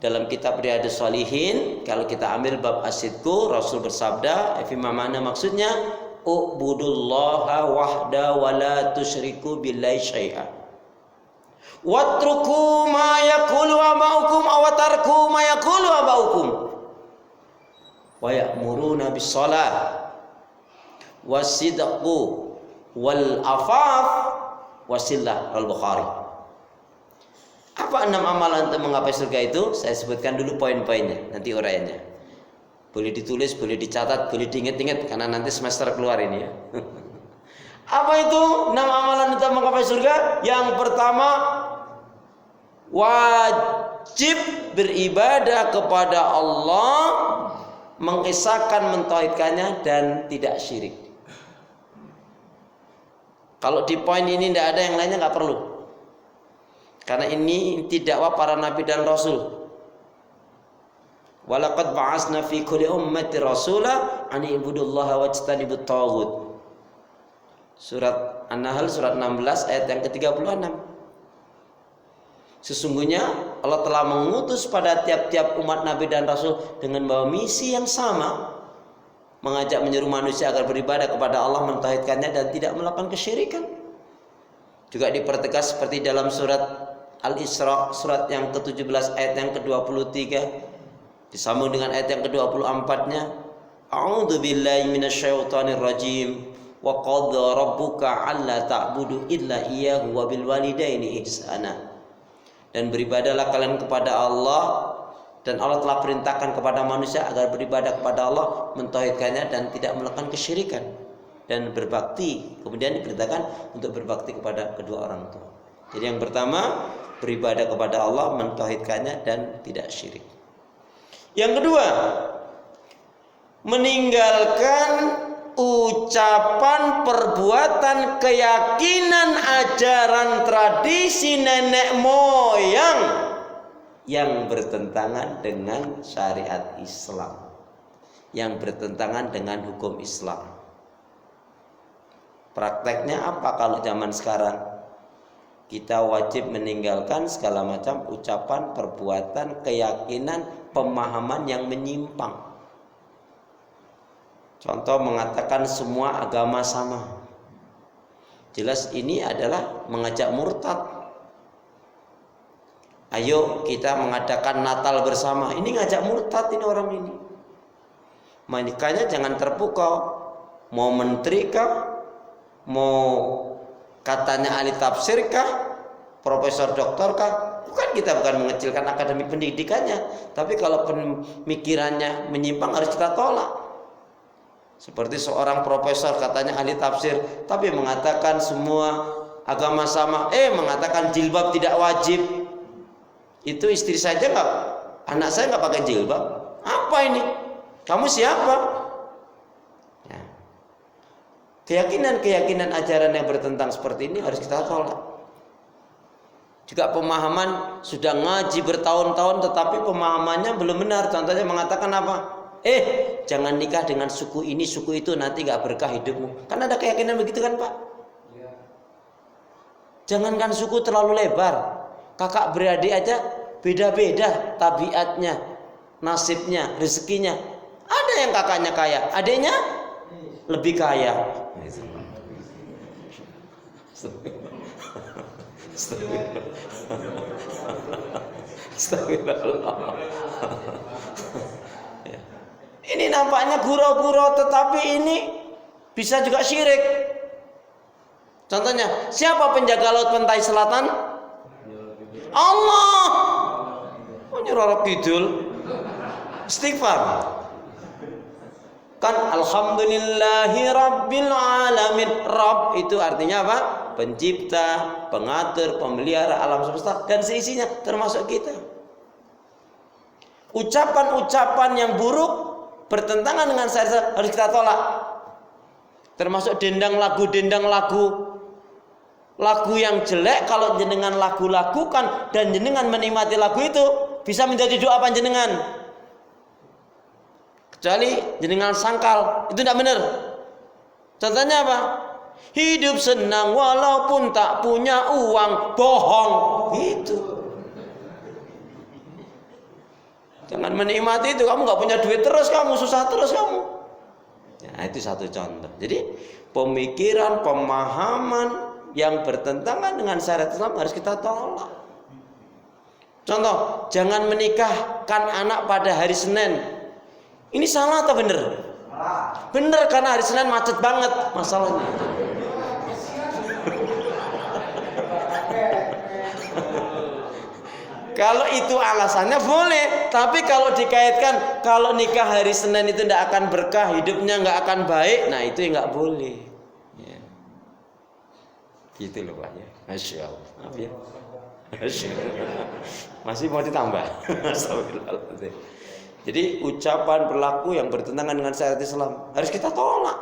dalam kitab Riyadhus Shalihin, kalau kita ambil bab asidku, Rasul bersabda, mana maksudnya? Ubudullaha wahda wa la tusyriku billahi syai'a. Watruku ma yaqulu abaukum aw tarku ma yaqulu abaukum. Wa ya'muruna bis shalah wasidqu wal afaf wasillah. Al-Bukhari. Apa 6 amalan untuk menggapai surga itu? Saya sebutkan dulu poin-poinnya, nanti uraiannya. Boleh ditulis, boleh dicatat, boleh diingat-ingat karena nanti semester keluar ini ya. Apa itu 6 amalan untuk menggapai surga? Yang pertama, wajib beribadah kepada Allah, mengesahkan, mentauhidkannya dan tidak syirik. Kalau di poin ini tidak ada yang lainnya, nggak perlu. Karena ini inti dakwah para nabi dan rasul. Walaqad ba'asna fi kulli ummati rasula an ibudullaha wajtanibut taghut. Surat An-Nahl surat 16 ayat yang ke-36. Sesungguhnya Allah telah mengutus pada tiap-tiap umat nabi dan rasul dengan bawa misi yang sama, mengajak menyeru manusia agar beribadah kepada Allah, mentauhidkannya dan tidak melakukan kesyirikan. Juga dipertegas seperti dalam surat Al-Isra surat yang ke-17 ayat yang ke-23, disambung dengan ayat yang ke-24-nya, A'udzu billahi minasyaitonir rajim wa qadha rabbuka alla ta'budu illa iyyahu wa bil walidaini ihsana. Dan beribadahlah kalian kepada Allah, dan Allah telah perintahkan kepada manusia agar beribadah kepada Allah, mentauhidkannya dan tidak melakukan kesyirikan, dan berbakti. Kemudian diperintahkan untuk berbakti kepada kedua orang tua. Jadi yang pertama, beribadah kepada Allah, mentauhidkannya dan tidak syirik. Yang kedua, meninggalkan ucapan, perbuatan, keyakinan, ajaran, tradisi nenek moyang yang bertentangan dengan syariat Islam, yang bertentangan dengan hukum Islam. Prakteknya apa kalau zaman sekarang? Kita wajib meninggalkan segala macam ucapan, perbuatan, keyakinan, pemahaman yang menyimpang. Contoh mengatakan semua agama sama. Jelas ini adalah mengajak murtad. Ayo kita mengadakan Natal bersama. Ini ngajak murtad ini orang ini. Makanya jangan terpukau. Mau menteri kah? Mau katanya ahli tafsir kah? Profesor doktor kah? Bukan mengecilkan akademik pendidikannya, tapi kalau pemikirannya menyimpang harus kita tolak. Seperti seorang profesor katanya ahli tafsir, tapi mengatakan semua agama sama, mengatakan jilbab tidak wajib. Itu istri saja nggak, anak saya nggak pakai jilbab. Apa ini? Kamu siapa? Ya. Keyakinan ajaran yang bertentang seperti ini harus kita tolak. Juga pemahaman sudah ngaji bertahun-tahun tetapi pemahamannya belum benar. Contohnya mengatakan apa? Jangan nikah dengan suku ini, suku itu, nanti gak berkah hidupmu. Kan ada keyakinan begitu kan Pak? Ya. Jangankan suku terlalu lebar, kakak beradik aja beda-beda tabiatnya, nasibnya, rezekinya. Ada yang kakaknya kaya, adiknya lebih kaya. Astagfirullah. Ini nampaknya gurau-gurau tetapi ini bisa juga syirik. Contohnya, siapa penjaga laut pantai selatan? Allah. Nyerorok kidul. Istighfar. Kan alhamdulillahi rabbil alamin. Rabb itu artinya apa? Pencipta, pengatur, pemelihara alam semesta dan seisinya termasuk kita. Ucapan-ucapan yang buruk bertentangan dengan syariat harus kita tolak. Termasuk dendang lagu. Lagu yang jelek kalau jenengan lagu-lagukan dan jenengan menikmati lagu itu bisa menjadi doa panjenengan. Kecuali jenengan sangkal, itu tidak benar. Contohnya apa? Hidup senang walaupun tak punya uang, bohong. Itu. Jangan menikmati itu, kamu nggak punya duit terus, kamu susah terus kamu. Nah, itu satu contoh. Jadi pemikiran, pemahaman yang bertentangan dengan syariat Islam harus kita tolak. Contoh, jangan menikahkan anak pada hari Senin. Ini salah atau bener? Bener, karena hari Senin macet banget masalahnya. Kalau itu alasannya boleh, tapi kalau dikaitkan kalau nikah hari Senin itu tidak akan berkah, hidupnya nggak akan baik, nah itu nggak boleh. Ya. Gitu loh Pak ya. Masya Allah. Maaf ya. Masya Allah. Masih mau ditambah. Jadi ucapan berlaku yang bertentangan dengan syariat Islam harus kita tolak.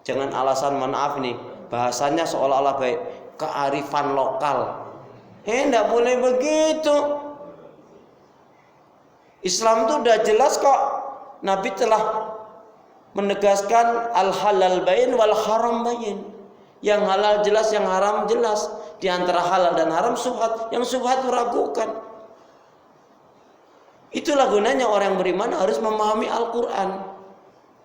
Jangan alasan maaf nih, bahasanya seolah-olah baik, kearifan lokal. Enggak boleh begitu. Islam itu udah jelas kok. Nabi telah menegaskan al-halal bayin wal haram bayin. Yang halal jelas, yang haram jelas. Di antara halal dan haram syubhat. Yang syubhat meragukan. Itulah gunanya orang beriman harus memahami Al-Quran.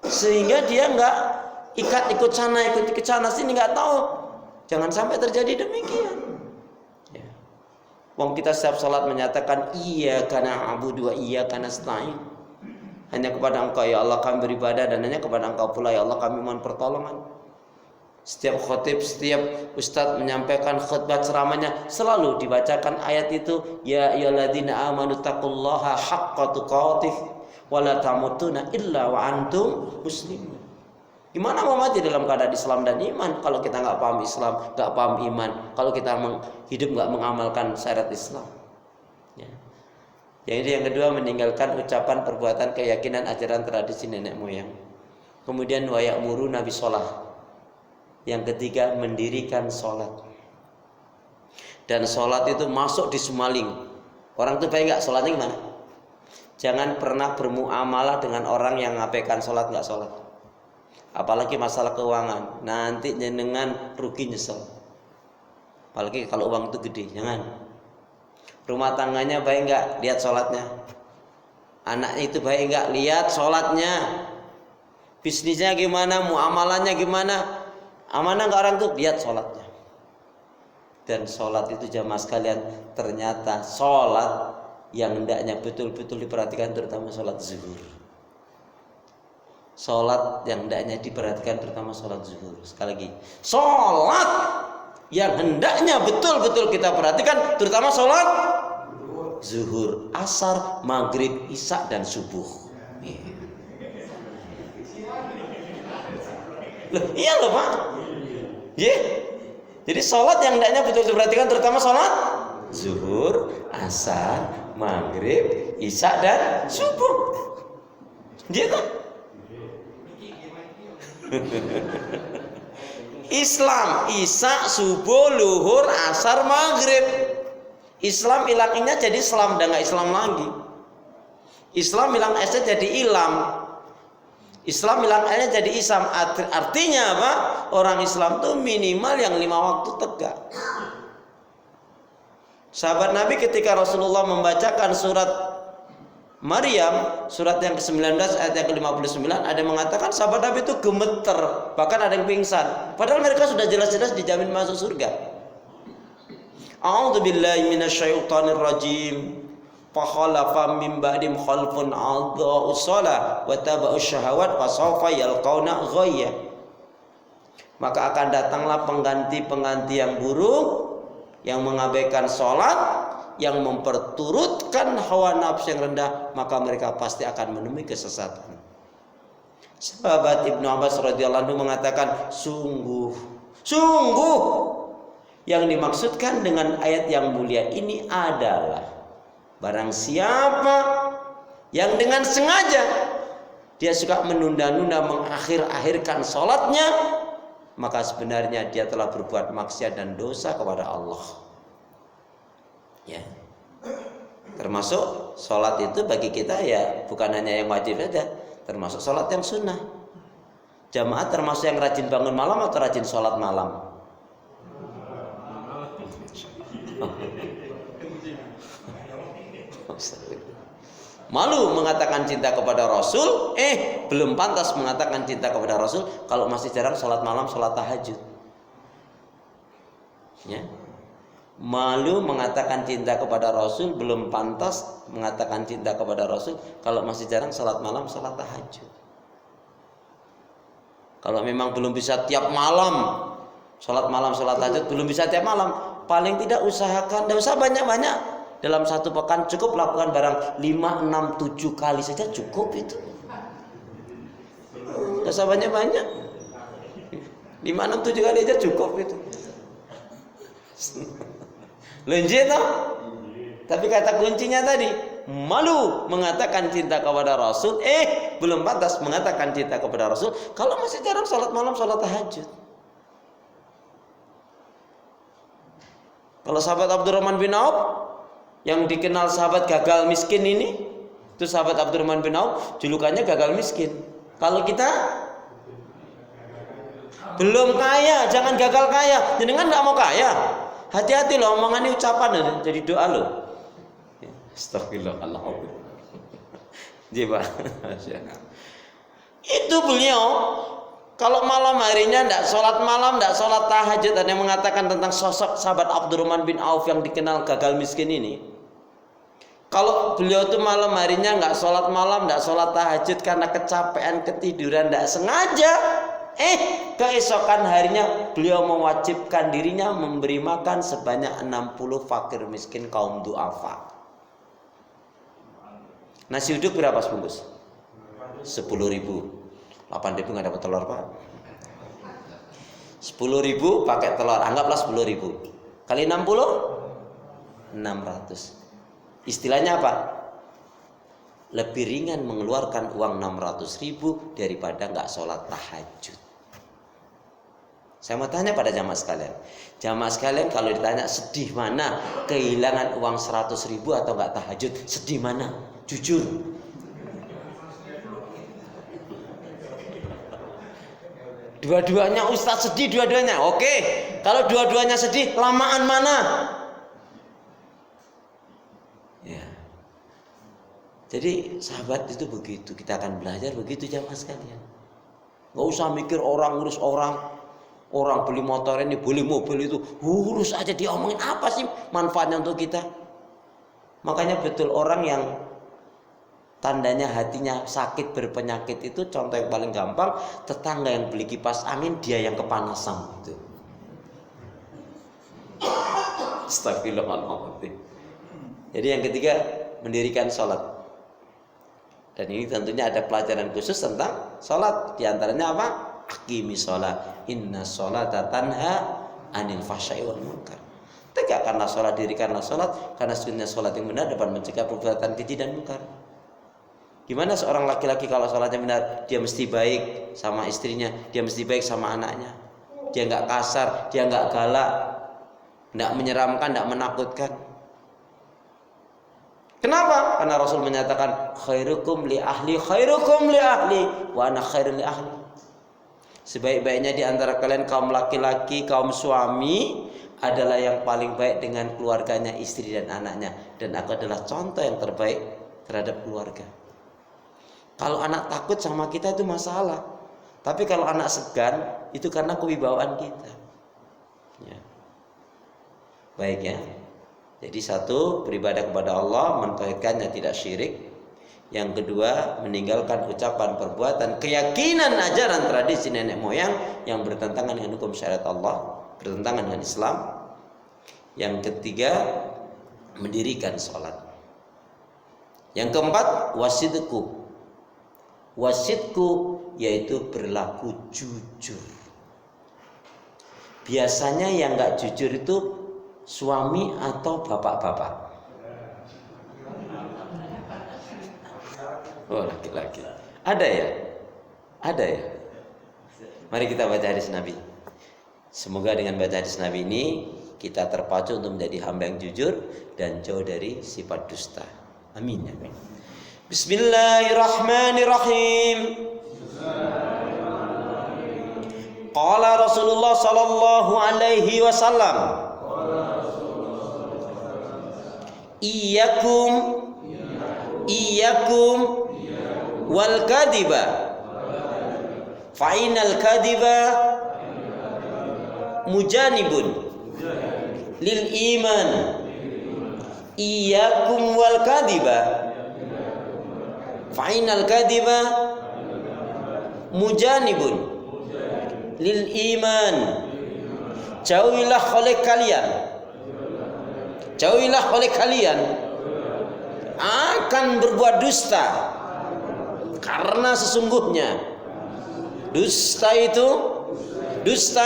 Sehingga dia enggak ikut sana, ikut sana sini, enggak tahu. Jangan sampai terjadi demikian. Wong kita setiap salat menyatakan iyyaka na'budu wa iyyaka nasta'in. Hanya kepada Engkau ya Allah kami beribadah, dan hanya kepada Engkau pula ya Allah kami mohon pertolongan. Setiap khatib, setiap ustadz menyampaikan khutbah ceramahnya selalu dibacakan ayat itu, ya ayyuhalladzina amanu taqullaha haqqa tuqatih wa la tamutunna illa wa antum muslimun. Gimana mau mati dalam keadaan Islam dan iman kalau kita nggak paham Islam, nggak paham iman, kalau kita hidup nggak mengamalkan syariat Islam. Ya. Jadi yang kedua, meninggalkan ucapan, perbuatan, keyakinan, ajaran, tradisi nenek moyang. Kemudian wa ya'muruna bis shalah. Yang ketiga, mendirikan sholat. Dan sholat itu masuk di semaling. Orang tuh baik nggak sholatnya gimana? Jangan pernah bermuamalah dengan orang yang ngabaikan sholat, nggak sholat. Apalagi masalah keuangan, nanti jenengan rugi nyesel. Apalagi kalau uang itu gede, jangan. Rumah tangganya baik enggak? Lihat sholatnya. Anaknya itu baik enggak? Lihat sholatnya. Bisnisnya gimana? Muamalahnya gimana? Amanah enggak orang tuh? Lihat sholatnya. Dan sholat itu jamaah sekalian, ternyata sholat yang hendaknya betul-betul diperhatikan, terutama sholat zuhur. Sholat yang hendaknya diperhatikan terutama sholat zuhur. Sekali lagi, sholat yang hendaknya betul-betul kita perhatikan terutama sholat zuhur, asar, maghrib, isya, dan subuh. Loh, iya loh Pak. Jadi sholat yang hendaknya betul-betul diperhatikan terutama sholat zuhur, asar, maghrib, isya, dan subuh. Gitu. Islam, isya, subuh, luhur, asar, maghrib. Islam hilang-nya jadi Islam, udah nggak Islam lagi. Islam hilang S-nya jadi ilam. Islam hilang L-nya jadi Islam. Artinya apa? Orang Islam tuh minimal yang 5 waktu tegak. Sahabat Nabi ketika Rasulullah membacakan surat Maryam, surat yang ke-19 ayat yang ke-59, ada yang mengatakan sahabat Nabi itu gemeter, bahkan ada yang pingsan. Padahal mereka sudah jelas-jelas dijamin masuk surga. A'udzu billahi minasyaitonir rajim. Fa khalafa min ba'dim khalfun a'dha'u shalah wa taba'u syahawat fa sawfa yalqauna ghayya. Maka akan datanglah pengganti-pengganti yang buruk, yang mengabaikan sholat, yang memperturutkan hawa nafsu yang rendah, maka mereka pasti akan menemui kesesatan. Sahabat Ibnu Abbas radhiyallahu anhu mengatakan, sungguh yang dimaksudkan dengan ayat yang mulia ini adalah barang siapa yang dengan sengaja dia suka menunda-nunda, mengakhir-akhirkan sholatnya, maka sebenarnya dia telah berbuat maksiat dan dosa kepada Allah. Ya. Termasuk sholat itu bagi kita ya bukan hanya yang wajib saja, termasuk sholat yang sunnah. Jamaah termasuk yang rajin bangun malam atau rajin sholat malam? Malu mengatakan cinta kepada Rasul, belum pantas mengatakan cinta kepada Rasul kalau masih jarang sholat malam, sholat tahajud. Ya. Malu mengatakan cinta kepada Rasul, belum pantas mengatakan cinta kepada Rasul kalau masih jarang sholat malam, sholat tahajud. Kalau memang belum bisa tiap malam sholat malam, sholat tahajud, belum bisa tiap malam, paling tidak usahakan, tidak usah banyak-banyak. Dalam satu pekan cukup lakukan barang 5, 6, 7 kali saja cukup itu. Tidak usah banyak-banyak. 5, 6, 7 kali saja cukup itu. Lenjit toh? Tapi kata kuncinya tadi, malu mengatakan cinta kepada Rasul, belum pantas mengatakan cinta kepada Rasul kalau masih jarang sholat malam, sholat tahajud. Kalau sahabat Abdurrahman bin Auf yang dikenal sahabat gagal miskin ini, itu sahabat Abdurrahman bin Auf, julukannya gagal miskin. Kalau kita belum kaya, jangan gagal kaya. Jenengan nggak mau kaya, hati-hati loh omongan ini, ucapan jadi doa loh. Astagfirullahaladzim. Jiwa. Itu beliau kalau malam harinya tidak sholat malam, tidak sholat tahajud. Ada yang mengatakan tentang sosok sahabat Abdurrahman bin Auf yang dikenal gagal miskin ini. Kalau beliau tuh malam harinya nggak sholat malam, nggak sholat tahajud karena kecapean, ketiduran, tidak sengaja, keesokan harinya beliau mewajibkan dirinya memberi makan sebanyak 60 fakir miskin kaum du'afa. Nasi uduk berapa sebungkus? 10.000. 8.000 nggak dapat telur pak. 10.000 pakai telur, anggaplah 10.000 kali 60, 600. Istilahnya apa? Lebih ringan mengeluarkan uang 600.000 daripada nggak sholat tahajud. Saya mau tanya pada jamaah sekalian. Jamaah sekalian kalau ditanya sedih mana? Kehilangan uang 100.000 atau nggak tahajud? Sedih mana? Jujur. Dua-duanya Ustadz sedih, dua-duanya. Oke. Kalau dua-duanya sedih, lamaan mana? Ya. Jadi sahabat itu begitu. Kita akan belajar begitu jamaah sekalian. Gak usah mikir orang, urus orang. Orang beli motor ini, beli mobil itu, urus aja, diomongin apa sih manfaatnya untuk kita. Makanya betul orang yang tandanya hatinya sakit berpenyakit itu, contoh yang paling gampang, tetangga yang beli kipas angin, dia yang kepanasan gitu. Astagfirullahaladzim. Jadi yang ketiga, mendirikan sholat. Dan ini tentunya ada pelajaran khusus tentang sholat. Di antaranya apa? Aqimi sholat, inna sholata tanha anil fahsya'i wal munkar. Tegakkanlah sholat, dirikanlah sholat, karena sunnah sholat yang benar dapat mencegah perbuatan keji dan munkar. Gimana seorang laki-laki kalau sholatnya benar? Dia mesti baik sama istrinya, dia mesti baik sama anaknya. Dia nggak kasar, dia nggak galak, nggak menyeramkan, nggak menakutkan. Kenapa? Karena Rasul menyatakan khairukum li ahli, khairukum li ahli, wa ana khairul li ahli. Sebaik-baiknya di antara kalian kaum laki-laki, kaum suami adalah yang paling baik dengan keluarganya, istri dan anaknya. Dan aku adalah contoh yang terbaik terhadap keluarga. Kalau anak takut sama kita itu masalah. Tapi kalau anak segan itu karena kewibawaan kita. Ya. Baik ya. Jadi satu, beribadah kepada Allah, mentauhidkannya, tidak syirik. Yang kedua, meninggalkan ucapan, perbuatan, keyakinan, ajaran, tradisi nenek moyang yang bertentangan dengan hukum syariat Allah, bertentangan dengan Islam. Yang ketiga, mendirikan sholat. Yang keempat, wasidku. Wasidku yaitu berlaku jujur. Biasanya yang nggak jujur itu suami atau bapak-bapak. Oh, laki-laki. Ada ya? Ada ya? Mari kita baca hadis Nabi. Semoga dengan baca hadis Nabi ini kita terpacu untuk menjadi hamba yang jujur dan jauh dari sifat dusta. Amin ya. Bismillahirrahmanirrahim. Qala Rasulullah sallallahu alaihi wasallam, Iyyakum iyyakum wal kadhiba fa innal kadhiba mujanibun lil iman. Iyyakum wal kadhiba fa innal kadhiba mujanibun lil iman. Jauhilah oleh kalian akan berbuat dusta, karena sesungguhnya dusta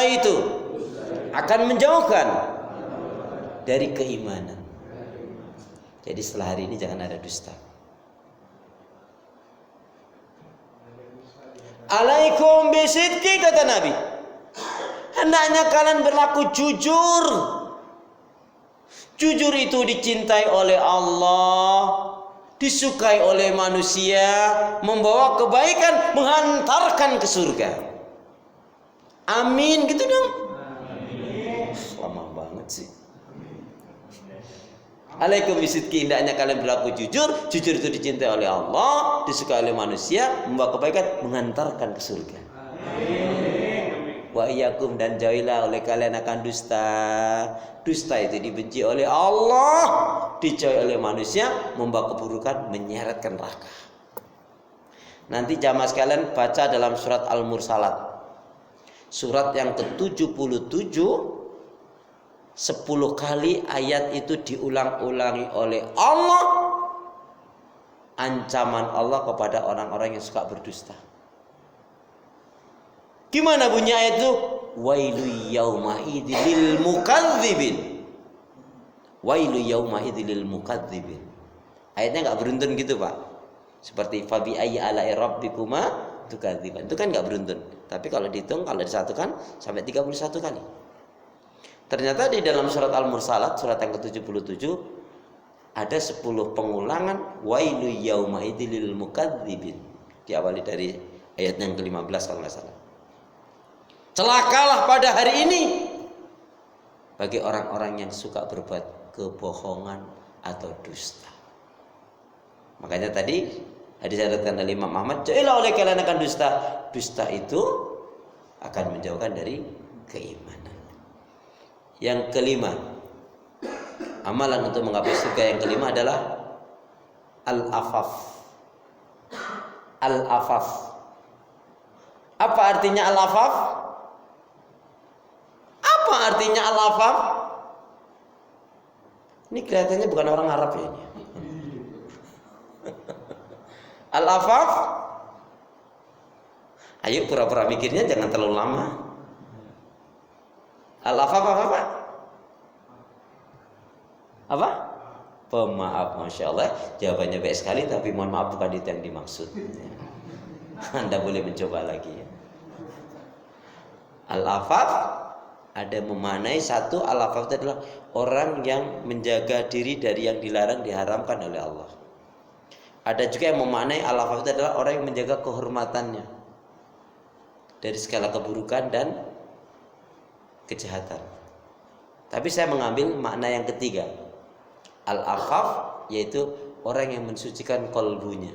itu akan menjauhkan dari keimanan. Jadi setelah hari ini jangan ada dusta. Alaikum bisidqi, kata Nabi. Hendaknya kalian berlaku jujur. Jujur itu dicintai oleh Allah, disukai oleh manusia, membawa kebaikan, menghantarkan ke surga. Amin, gitu dong. Lama banget sih. Alaikum bisidqi, hendaknya kalian berlaku jujur. Jujur itu dicintai oleh Allah, disukai oleh manusia, membawa kebaikan, menghantarkan ke surga. Wa iyyakum, dan jauhilah oleh kalian akan dusta. Dusta itu dibenci oleh Allah, dijauhi oleh manusia, membawa keburukan, menyeretkan neraka. Nanti jamaah sekalian baca dalam surat Al-Mursalat, surat yang ke-77, 10 kali ayat itu diulang-ulangi oleh Allah, ancaman Allah kepada orang-orang yang suka berdusta. Gimana bunyi ayat itu? Wailu yauma idzil mukadzibin. Wailu yauma idzil mukadzibin. Ayatnya enggak beruntun gitu, Pak. Seperti fabi ayyi ala'i rabbikuma tukadziban. Itu kan enggak beruntun. Tapi kalau dihitung, kalau disatukan sampai 31 kali. Ternyata di dalam surat Al-Mursalat, surat yang ke-77, ada 10 pengulangan wailu yauma idzil mukadzibin. Diawali dari ayat yang ke-15 kalau enggak salah. Celakalah pada hari ini bagi orang-orang yang suka berbuat kebohongan atau dusta. Makanya tadi hadis disebutkan oleh Imam Ahmad, jauhilah oleh kalian akan dusta. Dusta itu akan menjauhkan dari keimanan. Yang kelima, amalan untuk menggapai surga yang kelima adalah al-afaf. Al-afaf. Apa artinya al-afaf? Apa artinya al-afaf? Ini kelihatannya bukan orang Arab ya ini. Al-afaf. Ayo pura-pura mikirnya, jangan terlalu lama. Al-afaf apa? Apa? Pemaaf, Masya Allah. Jawabannya baik sekali, tapi mohon maaf bukan itu yang dimaksud. Anda boleh mencoba lagi ya. Al-afaf ada memaknai satu, al-afaf itu adalah orang yang menjaga diri dari yang dilarang, diharamkan oleh Allah. Ada juga yang memaknai al-afaf itu adalah orang yang menjaga kehormatannya dari segala keburukan dan kejahatan. Tapi saya mengambil makna yang ketiga. Al-afaf yaitu orang yang mensucikan kolbunya,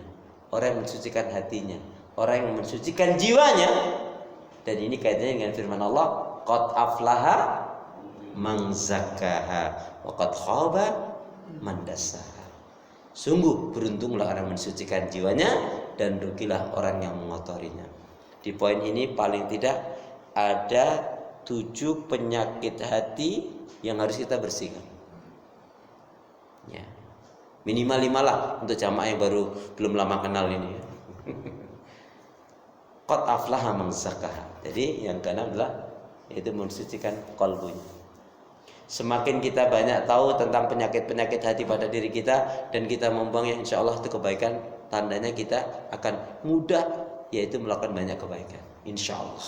orang yang mensucikan hatinya, orang yang mensucikan jiwanya. Dan ini kaitannya dengan firman Allah, qad aflaha man zakkaha wa qad khaba man dassaha. Sungguh beruntunglah orang mensucikan jiwanya dan rugilah orang yang mengotorinya. Di poin ini paling tidak ada 7 penyakit hati yang harus kita bersihkan. Ya. Minimal 5 lah untuk jamaah yang baru belum lama kenal ini. Qad aflaha man zakkaha. Jadi yang keenam adalah yaitu mensucikan qalbunya. Semakin kita banyak tahu tentang penyakit-penyakit hati pada diri kita dan kita membuangnya, insya Allah itu kebaikan. Tandanya kita akan mudah yaitu melakukan banyak kebaikan, insya Allah.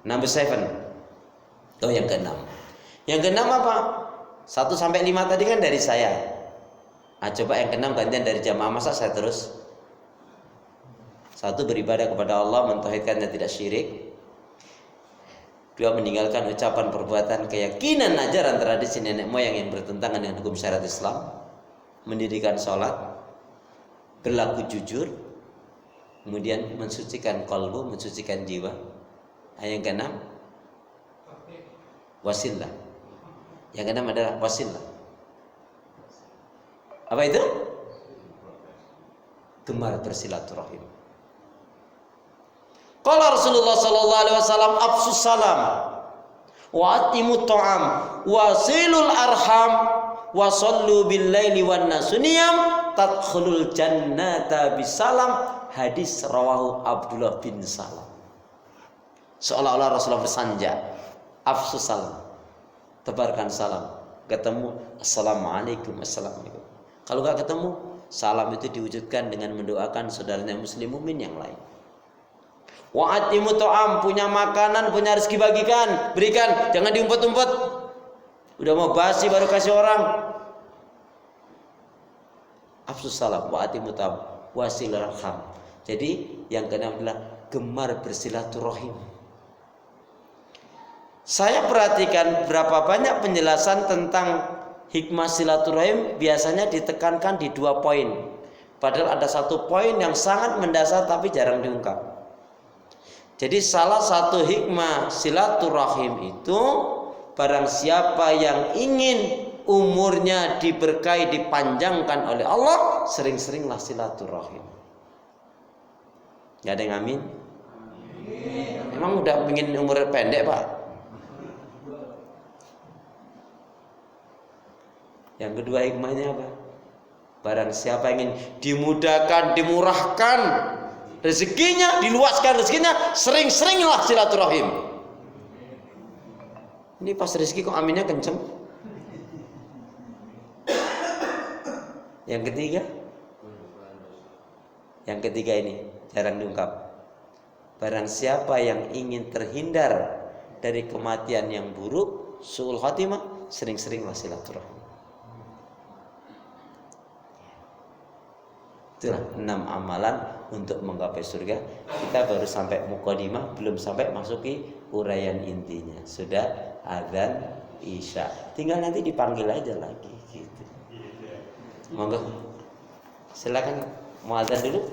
Number 7. Oh, yang keenam. Yang keenam apa? 1 sampai 5 tadi kan dari saya. Nah, coba yang keenam gantian dari jamaah, masa saya terus. 1, beribadah kepada Allah, mentauhidkannya, tidak syirik. 2, meninggalkan ucapan, perbuatan, keyakinan, ajaran, tradisi nenek moyang yang bertentangan dengan hukum syariat Islam. Mendirikan sholat. berlaku jujur, kemudian mensucikan kalbu, mensucikan jiwa. Yang keenam, wasilah. Yang keenam adalah wasilah. Apa itu? Gemar bersilaturahim. Qala Rasulullah sallallahu alaihi wasallam, afsus salam wa atimut ta'am wasilul arham wa sallu bil laili wan nasu niyam tadkhulul jannata bisalam. Hadis rawahu Abdullah bin Salam. Seolah-olah Rasulullah bersanja, afsus salam, tebarkan salam. Ketemu, assalamualaikum, assalamualaikum. Kalau nggak ketemu, salam itu diwujudkan dengan mendoakan saudaranya muslim mukmin yang lain. Wa'atimu ta'am, punya makanan, punya rezeki bagikan, berikan, jangan diumpet-umpet. Udah mau basi baru kasih orang. Afsus salam, wa'atimu ta'am, wasilul arham. Jadi yang keenam adalah gemar bersilaturahim. Saya perhatikan berapa banyak penjelasan tentang hikmah silaturahim biasanya ditekankan di 2 poin. Padahal ada 1 poin yang sangat mendasar tapi jarang diungkap. Jadi salah satu hikmah silaturahim itu, barang siapa yang ingin umurnya diberkahi, dipanjangkan oleh Allah, sering-seringlah silaturahim. Gak ada yang amin? Emang udah ingin umur pendek, Pak? Yang kedua hikmahnya apa? Barang siapa ingin dimudahkan, dimurahkan rezekinya, diluaskan rezekinya, sering-seringlah silaturahim. Ini pas rezeki kok aminnya kenceng. Yang ketiga ini jarang diungkap. Barang siapa yang ingin terhindar dari kematian yang buruk, su'ul khatimah, sering-seringlah silaturahim. Itulah 6 amalan untuk menggapai surga. Kita baru sampai mukadimah, belum sampai masuki uraian intinya. Sudah adzan isya, tinggal nanti dipanggil aja lagi gitu. Monggo, silakan mau adzan dulu.